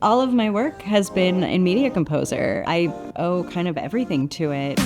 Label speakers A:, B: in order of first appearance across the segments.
A: All of my work has been in Media Composer. I owe kind of everything to it.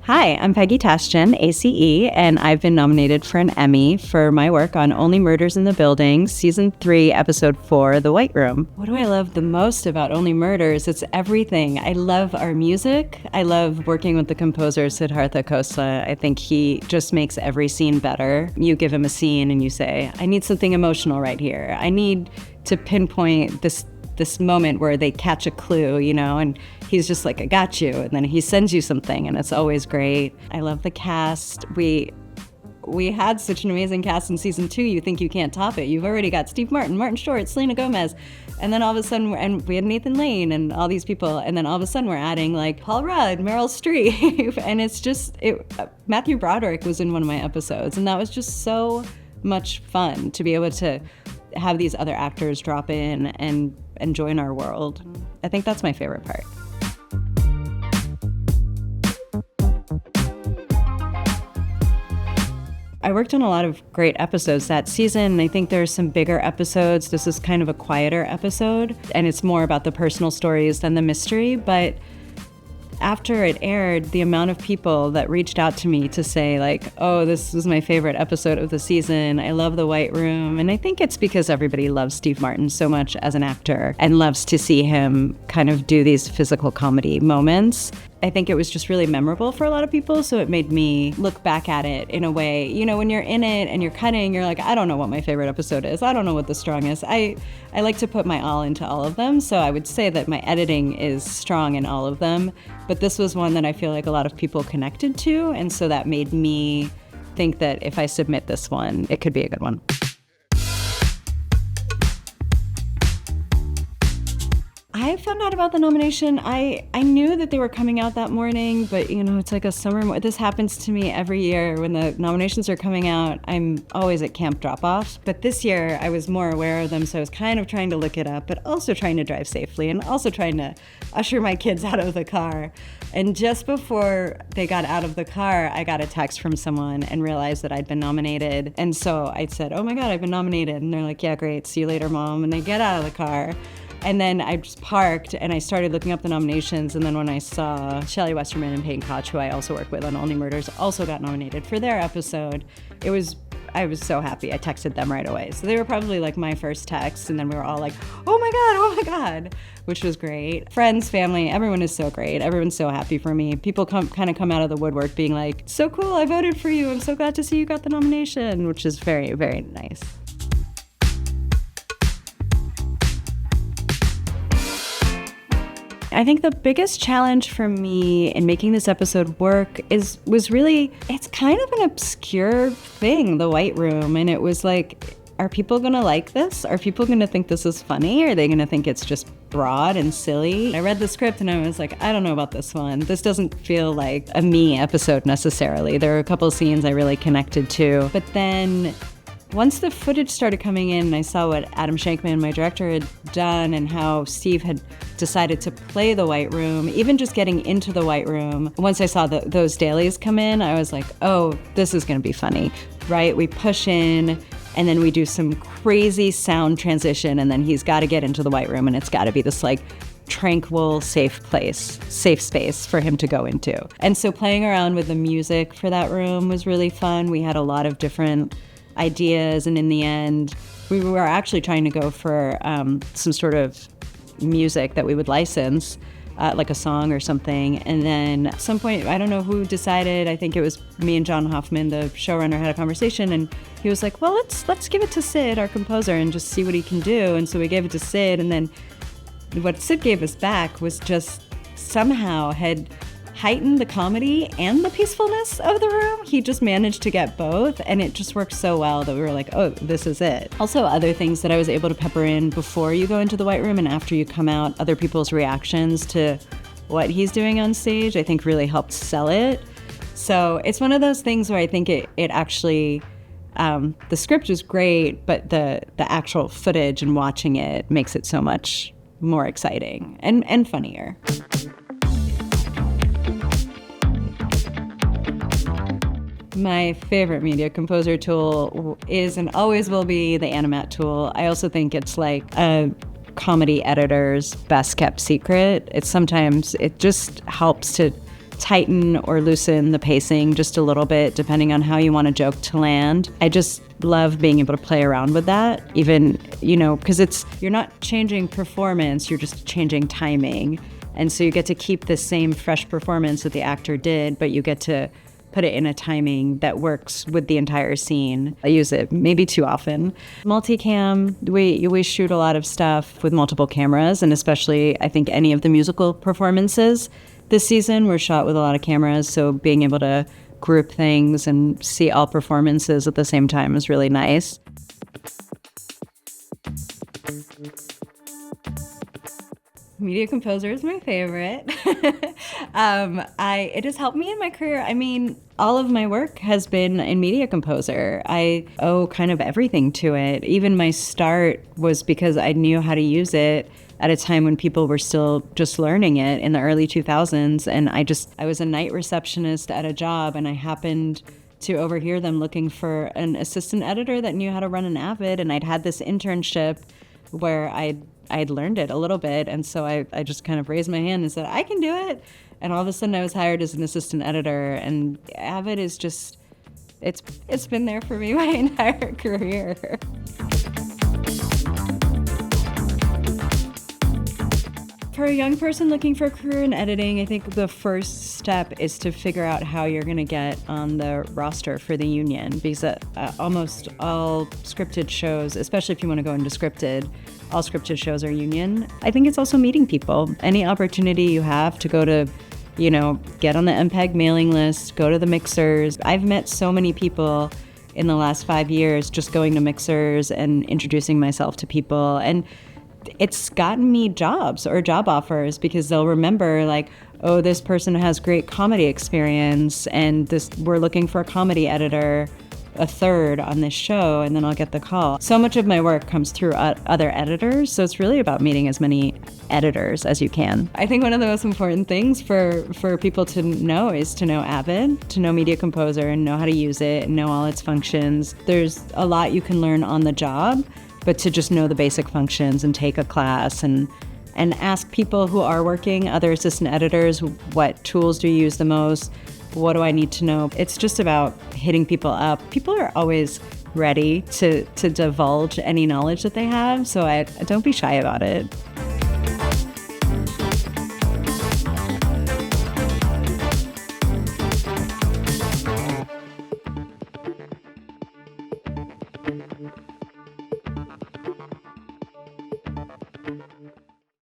A: Hi, I'm Peggy Tachdjian, ACE, and I've been nominated for an Emmy for my work on Only Murders in the Building, Season 3, Episode 4, The White Room. What do I love the most about Only Murders? It's everything. I love our music. I love working with the composer, Siddhartha Khosla. I think he just makes every scene better. You give him a scene and you say, I need something emotional right here. I need to pinpoint this moment where they catch a clue, and he's just like, I got you. And then he sends you something and it's always great. I love the cast. We had such an amazing cast in season 2, you think you can't top it. You've already got Steve Martin, Martin Short, Selena Gomez. And then all of a sudden, and we had Nathan Lane and all these people. And then all of a sudden we're adding like Paul Rudd, Meryl Streep. And it's just, Matthew Broderick was in one of my episodes. And that was just so much fun to be able to have these other actors drop in and join our world. I think that's my favorite part. I worked on a lot of great episodes that season. I think there's some bigger episodes. This is kind of a quieter episode, and it's more about the personal stories than the mystery. But after it aired, the amount of people that reached out to me to say like, oh, this was my favorite episode of the season. I love The White Room. And I think it's because everybody loves Steve Martin so much as an actor and loves to see him kind of do these physical comedy moments. I think it was just really memorable for a lot of people, so it made me look back at it in a way, when you're in it and you're cutting, you're like, I don't know what my favorite episode is. I don't know what the strong is. I like to put my all into all of them, so I would say that my editing is strong in all of them, but this was one that I feel like a lot of people connected to, and so that made me think that if I submit this one, it could be a good one. I found out about the nomination. I knew that they were coming out that morning, but it's like a summer. This happens to me every year when the nominations are coming out. I'm always at camp drop-off. But this year I was more aware of them, so I was kind of trying to look it up, but also trying to drive safely and also trying to usher my kids out of the car. And just before they got out of the car, I got a text from someone and realized that I'd been nominated. And so I said, oh my God, I've been nominated. And they're like, yeah, great. See you later, Mom. And they get out of the car. And then I just parked and I started looking up the nominations. And then when I saw Shelley Westerman and Peyton Koch, who I also work with on Only Murders, also got nominated for their episode, I was so happy. I texted them right away. So they were probably like my first text. And then we were all like, oh my God, which was great. Friends, family, everyone is so great. Everyone's so happy for me. People come out of the woodwork being like, so cool, I voted for you. I'm so glad to see you got the nomination, which is very, very nice. I think the biggest challenge for me in making this episode work was really, it's kind of an obscure thing, The White Room. And it was like, are people gonna like this? Are people gonna think this is funny? Are they gonna think it's just broad and silly? I read the script and I was like, I don't know about this one. This doesn't feel like a me episode necessarily. There were a couple of scenes I really connected to. But then once the footage started coming in and I saw what Adam Shankman, my director, had done and how Steve had decided to play The White Room, even just getting into The White Room, once I saw those dailies come in, I was like, oh, this is going to be funny, right? We push in and then we do some crazy sound transition and then he's got to get into The White Room and it's got to be this like tranquil, safe space for him to go into. And so playing around with the music for that room was really fun. We had a lot of different ideas, and in the end, we were actually trying to go for some sort of music that we would license, like a song or something. And then at some point, I don't know who decided, I think it was me and John Hoffman, the showrunner, had a conversation, and he was like, well, let's give it to Sid, our composer, and just see what he can do. And so we gave it to Sid, and then what Sid gave us back was just somehow had heightened the comedy and the peacefulness of the room. He just managed to get both, and it just worked so well that we were like, oh, this is it. Also, other things that I was able to pepper in before you go into the White Room and after you come out, other people's reactions to what he's doing on stage, I think really helped sell it. So it's one of those things where I think it actually, the script is great, but the actual footage and watching it makes it so much more exciting and funnier. My favorite media composer tool is and always will be the Animat tool. I also think it's like a comedy editor's best kept secret. It just helps to tighten or loosen the pacing just a little bit, depending on how you want a joke to land. I just love being able to play around with that, even, because you're not changing performance, you're just changing timing. And so you get to keep the same fresh performance that the actor did, but you get to put it in a timing that works with the entire scene. I use it maybe too often. Multicam, we shoot a lot of stuff with multiple cameras, and especially I think any of the musical performances this season were shot with a lot of cameras, so being able to group things and see all performances at the same time is really nice. Media composer is my favorite. It has helped me in my career. I mean, all of my work has been in media composer. I owe kind of everything to it. Even my start was because I knew how to use it at a time when people were still just learning it in the early 2000s. And I was a night receptionist at a job, and I happened to overhear them looking for an assistant editor that knew how to run an Avid. And I'd had this internship where I'd learned it a little bit. And so I just kind of raised my hand and said, I can do it. And all of a sudden I was hired as an assistant editor. And Avid is just, it's been there for me my entire career. For a young person looking for a career in editing, I think the first step is to figure out how you're going to get on the roster for the union, because almost all scripted shows, especially if you want to go into scripted, all scripted shows are union. I think it's also meeting people. Any opportunity you have to go to, get on the MPEG mailing list, go to the mixers. I've met so many people in the last 5 years just going to mixers and introducing myself to people. And it's gotten me jobs or job offers because they'll remember like, oh, this person has great comedy experience and we're looking for a comedy editor, a third on this show, and then I'll get the call. So much of my work comes through other editors, so it's really about meeting as many editors as you can. I think one of the most important things for people to know is to know Avid, to know Media Composer and know how to use it and know all its functions. There's a lot you can learn on the job, but to just know the basic functions and take a class and ask people who are working, other assistant editors, what tools do you use the most? What do I need to know? It's just about hitting people up. People are always ready to divulge any knowledge that they have, so don't be shy about it.